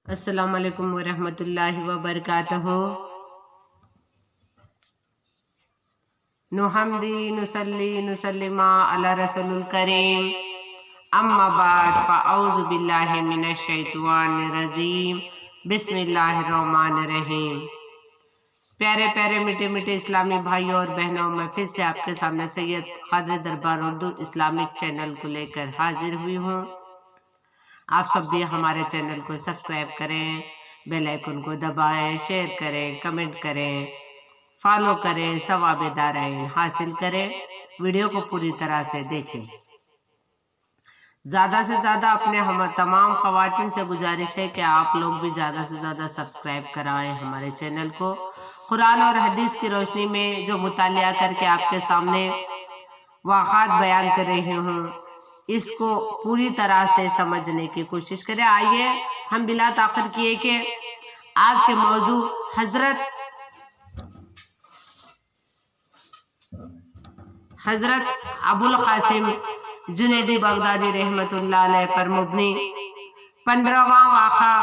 अस्सलामु अलैकुम वरहमतुल्लाहि वबरकातुहू। नुहम्दी नुसल्ली नुसल्लिमा अला रसूलुल करीम, अम्मा बाद फ़अऊज़ु बिल्लाहि मिनश शैतानिर रजीम, बिस्मिल्लाहिर रहमानिर रहीम। प्यारे प्यारे मीठे मीठे इस्लामी भाइयों और बहनों, मैं फिर से आपके सामने सैयद क़ादरी दरबार उर्दू इस्लामिक चैनल को लेकर हाजिर हुई हूँ। आप सब भी हमारे चैनल को सब्सक्राइब करें, बेल आइकन को दबाएं, शेयर करें, कमेंट करें, फॉलो करें, सवाब दाराइन हासिल करें। वीडियो को पूरी तरह से देखें। ज़्यादा से ज़्यादा अपने हम तमाम ख़वातीन से गुजारिश है कि आप लोग भी ज़्यादा से ज़्यादा सब्सक्राइब कराएं हमारे चैनल को। कुरान और हदीस की रोशनी में जो मुतालिया करके आपके सामने वाक़ात बयान कर रही हूँ, इसको पूरी तरह से समझने की कोशिश करें। आइए हम बिला ताख़िर किए कि आज के मौजू हजरत अबुल क़ासिम जुनैदी बगदादी रहमतुल्लाह अलैह पर मुबनी 15वां वाक़ा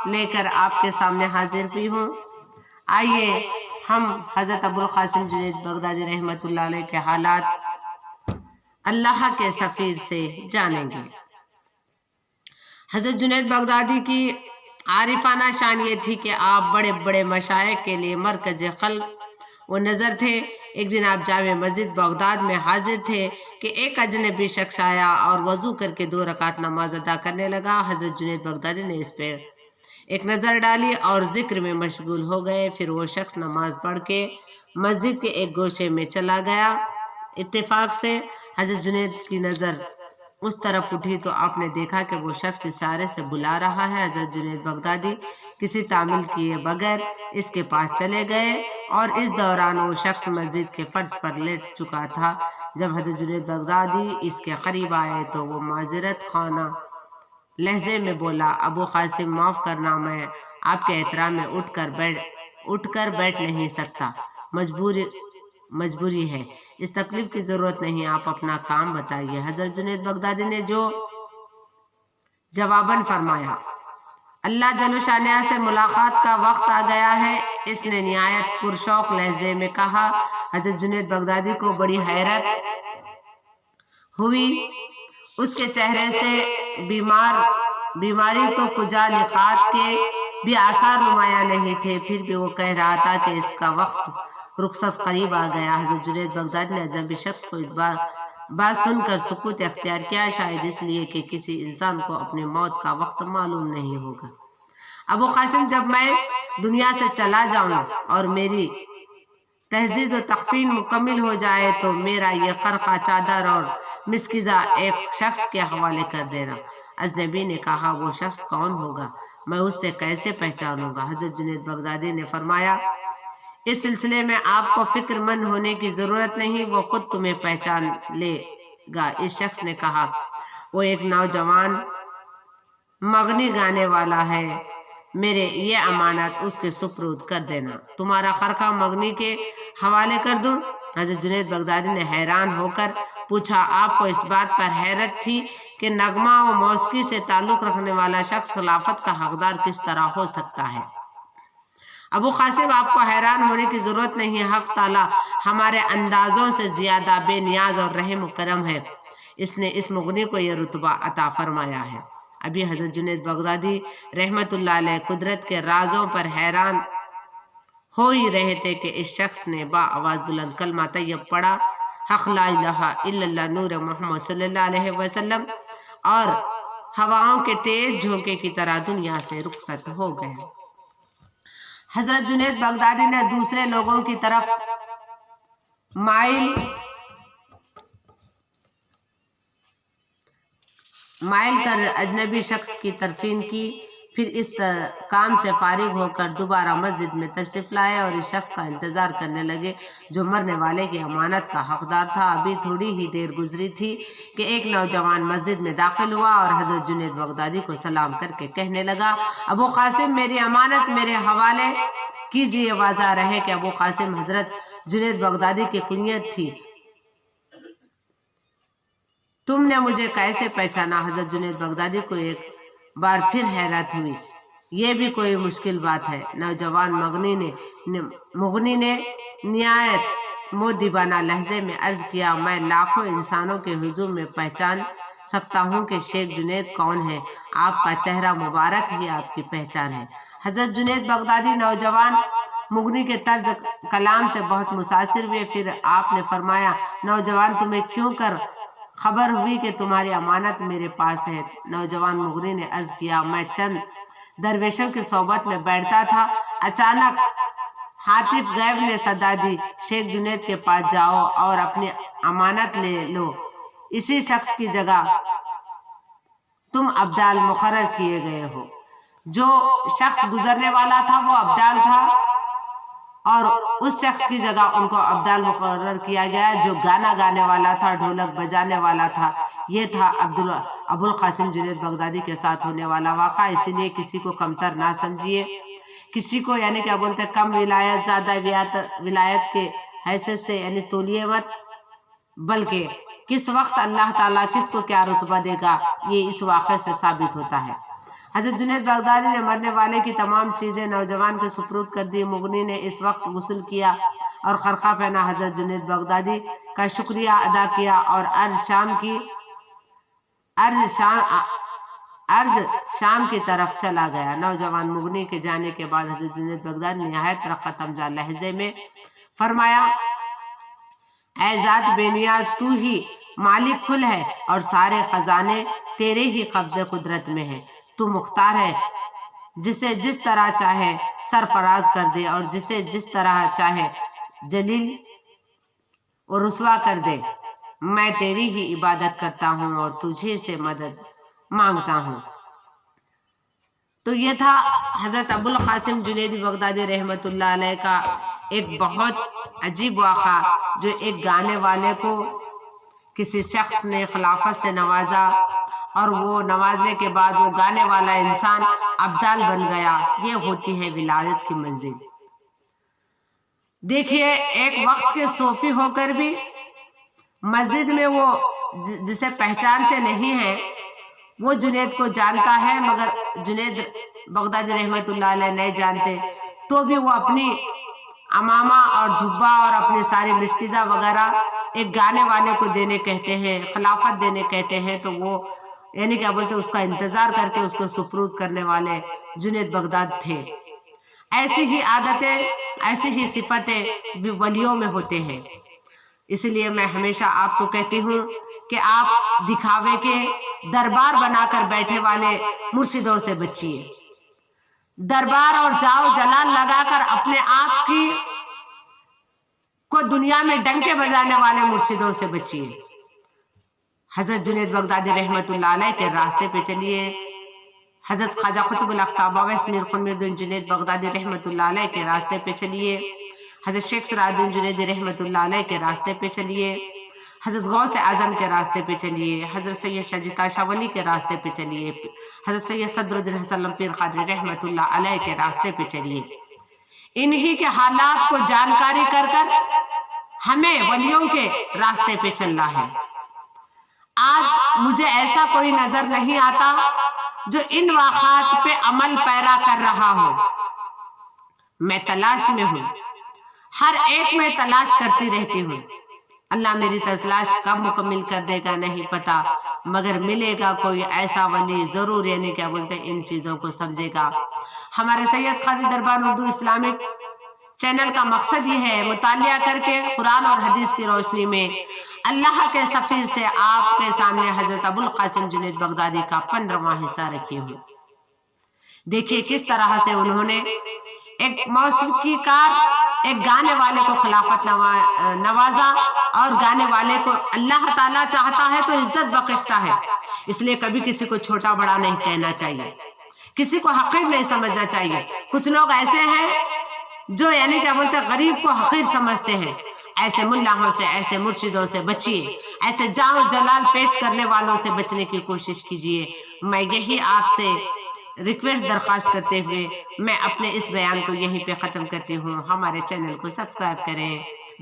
लेकर आपके सामने हाजिर हुई हूँ। आइए हम हजरत अबुल क़ासिम जुनैदी बगदादी रहमतुल्लाह अलैह के हालात अल्लाह के सफ़ीर से जानेंगे। हजरत जुनैद बगदादी की आरिफाना शान ये थी कि आप बड़े बड़े मशाइख के लिए मरकज़ क़ल्ब वो नज़र थे। एक दिन आप जामे मस्जिद बगदाद में हाजिर थे कि एक अजनबी शख्स आया और वज़ू करके 2 रकात नमाज अदा करने लगा। हजरत जुनैद बगदादी ने इस पर एक नज़र डाली और जिक्र में मशगूल हो गए। फिर वो शख्स नमाज पढ़ के मस्जिद के एक गोशे में चला गया। इत्तेफाक से हजरत जुनैद की नज़र उस तरफ उठी तो आपने देखा कि वो शख्स इशारे से बुला रहा है। हजरत जुनैद बगदादी किसी तामिल किए बगैर इसके पास चले गए और इस दौरान वो शख्स मस्जिद के फर्श पर लेट चुका था। जब हजरत जुनैद बगदादी इसके करीब आए तो वो माजरत खाना लहजे में बोला, अबू क़ासिम माफ़ करना, मैं आपके एहतराम में उठकर बैठ नहीं सकता, मजबूरी है, इस तकलीफ की ज़रूरत नहीं, आप अपना काम बताइए। हजरत जुनैद बगदादी ने जो जवाबन फरमाया, अल्लाह जल्ल से मुलाकात का वक्त आ गया है। इसने निहायत पुरशौक लहजे में कहा। हजरत जुनैद बगदादी को बड़ी हैरत हुई। उसके चेहरे से बीमारी तो कुजा निकात के भी आसार नुमाया नहीं थे। फिर भी वो कह रहा था कि इसका वक्त रुखसत करीब आ गया। हजरत जुनैद बगदादी ने अजनबी शख्स को इस बात सुनकर सुकूत अख्तियार किया, शायद इसलिए कि किसी इंसान को अपनी मौत का वक्त मालूम नहीं होगा। अबू क़ासिम, जब मैं दुनिया से चला जाऊं और मेरी तहजीज़ व तकफीन मुकम्मिल हो जाए तो मेरा ये खरखा, चादर और मिस्किज़ा एक शख्स के हवाले कर देना। अजनबी ने कहा, वो शख्स कौन होगा, मैं उससे कैसे पहचानूंगा? हजरत जुनैद बगदादी ने फरमाया, इस सिलसिले में आपको फिक्रमंद होने की ज़रूरत नहीं, वो खुद तुम्हें पहचान लेगा। इस शख्स ने कहा, वो एक नौजवान मगनी गाने वाला है, मेरे ये अमानत उसके सुपुर्द कर देना। तुम्हारा खरखा मगनी के हवाले कर दूं? हजरत जुनैद बगदादी ने हैरान होकर पूछा, आपको इस बात पर हैरत थी कि नगमा व मौसीकी से ताल्लुक़ रखने वाला शख्स खिलाफत का हकदार किस तरह हो सकता है? अबू क़ासिम, आपको हैरान होने की ज़रूरत नहीं है, हक़ ताला हमारे अंदाज़ों से ज़्यादा बेनियाज और रहम करम है, इसने इस मुगनी को यह रुतबा अता फरमाया है। अभी हजरत जुनैद बगदादी रहमतुल्लाह अलैह कुदरत के राजों पर हैरान हो ही रहे थे कि इस शख्स ने आवाज़ बुलंद कलमा तैयब पढ़ा, हक़ ला इलाहा इल्लल्लाह नूर मोहम्मद सल्लल्लाहु अलैहि वसल्लम, और हवाओं के तेज झोंके की तरह दुनिया से रुखसत हो गए। हजरत जुनैद बगदादी ने दूसरे लोगों की तरफ माइल कर अजनबी शख्स की तरफीन की। फिर इस काम से फारिग होकर दोबारा मस्जिद में तशरीफ लाए और इस शख्स का इंतज़ार करने लगे जो मरने वाले की अमानत का हकदार था। अभी थोड़ी ही देर गुजरी थी कि एक नौजवान मस्जिद में दाखिल हुआ और हजरत जुनैद बगदादी को सलाम करके कहने लगा, अबू क़ासिम, मेरी अमानत मेरे हवाले कीजिए। वाज़ा रहे कि अबू क़ासिम हजरत जुनैद बगदादी की कुनियत थी। तुमने मुझे कैसे पहचाना? हजरत जुनैद बगदादी को एक बार फिर हैरत हुई। یہ بھی کوئی مشکل بات ہے۔ نوجوان مغنی نے نہایت مؤدبانہ لہجے میں عرض کیا، میں لاکھوں انسانوں کے حضور میں پہچان سکتا ہوں کہ شیخ جنید کون ہے، آپ کا چہرہ مبارک ہی آپ کی پہچان ہے۔ حضرت جنید بغدادی نوجوان مغنی کے طرز کلام سے بہت متاثر ہوئے۔ پھر آپ نے فرمایا، نوجوان تمہیں کیوں کر خبر ہوئی کہ تمہاری امانت میرے پاس ہے؟ نوجوان مغنی نے عرض کیا، میں چند درویشوں کی صحبت میں بیٹھتا تھا، اچانک ہاتف غیب نے صدا دی، شیخ جنید کے پاس جاؤ اور اپنی امانت لے لو، اسی شخص کی جگہ تم ابدال مقرر کیے گئے ہو۔ جو شخص گزرنے والا تھا وہ ابدال تھا اور اس شخص کی جگہ ان کو ابدال مقرر کیا گیا جو گانا گانے والا تھا، ڈھولک بجانے والا تھا۔ یہ تھا ابو القاسم جنید بغدادی کے ساتھ ہونے والا واقعہ۔ اسی لیے کسی کو کمتر نہ سمجھیے، کسی کو یعنی کیا بولتے ہیں کم ولایت زیادہ ولایت کے حیثیت سے یعنی تولیے مت، بلکہ کس وقت اللہ تعالیٰ کس کو کیا رتبہ دے گا یہ اس واقعے سے ثابت ہوتا ہے۔ حضرت جنید بغدادی نے مرنے والے کی تمام چیزیں نوجوان کے سپرد کر دی۔ مغنی نے اس وقت غسل کیا اور خرقہ پہنا، حضرت جنید بغدادی کا شکریہ ادا کیا اور ارض شام کی طرف چلا گیا۔ نوجوان مغنی کے جانے کے بعد حضرت جنید بغدادی نہایت رقت امجا لہجے میں فرمایا، اے ذات بے نیاز، تو ہی مالک کل ہے اور سارے خزانے تیرے ہی قبضے قدرت میں ہیں۔ تو مختار ہے، جسے جس طرح چاہے سرفراز کر دے اور جسے جس طرح چاہے جلیل اور رسوا کر دے۔ میں تیری ہی عبادت کرتا ہوں اور تجھے سے مدد مانگتا ہوں۔ تو یہ تھا حضرت ابو القاسم جنید بغدادی رحمۃ اللہ علیہ کا ایک بہت عجیب واقعہ، جو ایک گانے والے کو کسی شخص نے خلافت سے نوازا اور وہ نوازنے کے بعد وہ گانے والا انسان ابدال بن گیا۔ یہ ہوتی ہے ولایت کی منزل۔ دیکھیے، ایک وقت کے صوفی ہو کر بھی مسجد میں وہ جسے پہچانتے نہیں ہیں وہ جنید کو جانتا ہے، مگر جنید بغدادی رحمت اللہ علیہ نہیں جانتے، تو بھی وہ اپنی امامہ اور جھبا اور اپنی ساری مسکیزہ وغیرہ ایک گانے والے کو دینے کہتے ہیں، خلافت دینے کہتے ہیں، تو وہ یعنی کیا بولتے اس کا انتظار کر کے اس کو سپرد کرنے والے جنید بغداد تھے۔ ایسی ہی عادتیں، ایسی ہی صفتیں ولیوں میں ہوتے ہیں۔ اس لیے میں ہمیشہ آپ کو کہتی ہوں کہ آپ دکھاوے کے دربار بنا کر بیٹھے والے مرشدوں سے بچیے، دربار اور جاؤ جلال لگا کر اپنے آپ کی کو دنیا میں ڈنکے بجانے والے مرشدوں سے بچیے۔ حضرت جنید بغدادی رحمت اللہ علیہ کے راستے پہ چلیے، حضرت خواجہ قطب الاقطاب اویس میر قنوت الدین جنید بغدادی رحمت اللہ علیہ کے راستے پہ چلیے، حضرت شیخ سراج الدین جنیدی رحمت اللہ علیہ کے راستے پہ چلیے، حضرت غوث اعظم کے راستے پہ چلیے، حضرت سید شاہ شاہ ولی کے راستے پہ چلیے، حضرت سید صدر الدین حسن پیر قادری رحمت اللہ علیہ کے راستے پہ چلیے۔ انہی کے حالات کو جانکاری کر کر ہمیں ولیوں کے راستے پہ چلنا ہے۔ آج مجھے ایسا کوئی نظر نہیں آتا جو ان واقعات پہ عمل پیرا کر رہا ہو۔ میں تلاش میں ہوں، ہر ایک میں تلاش کرتی رہتی ہوں۔ اللہ میری تلاش کب مکمل کر دے گا نہیں پتا، مگر ملے گا کوئی ایسا ولی ضرور، یعنی کیا بولتے ہیں ان چیزوں کو سمجھے گا۔ ہمارے سید قاضی دربار اردو اسلامک چینل کا مقصد یہ ہے مطالعہ کر کے قرآن اور حدیث کی روشنی میں اللہ کے سفیر سے آپ کے سامنے حضرت ابو القاسم جنید بغدادی کا 15واں حصہ رکھی ہوں۔ دیکھیے کس طرح سے انہوں نے ایک موسیقی کار، ایک گانے والے کو خلافت نوازا، اور گانے والے کو اللہ تعالیٰ چاہتا ہے تو عزت بخشتا ہے، اس لیے کبھی کسی کو چھوٹا بڑا نہیں کہنا چاہیے، کسی کو حقیر نہیں سمجھنا چاہیے۔ کچھ لوگ ایسے ہیں جو یعنی کیا بولتے ہیں غریب کو حقیر سمجھتے ہیں۔ ایسے ملاحوں سے، ایسے مرشدوں سے بچیے، ایسے جاؤ جلال پیش کرنے والوں سے بچنے کی کوشش کیجیے۔ میں یہی آپ سے ریکویسٹ درخواست کرتے ہوئے میں اپنے اس بیان کو یہیں پہ ختم کرتی ہوں۔ ہمارے چینل کو سبسکرائب کریں،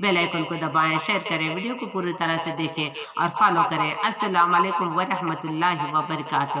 بیل آئیکن کو دبائیں، شیئر کریں، ویڈیو کو پوری طرح سے دیکھیں اور فالو کریں۔ السلام علیکم ورحمۃ اللہ وبرکاتہ۔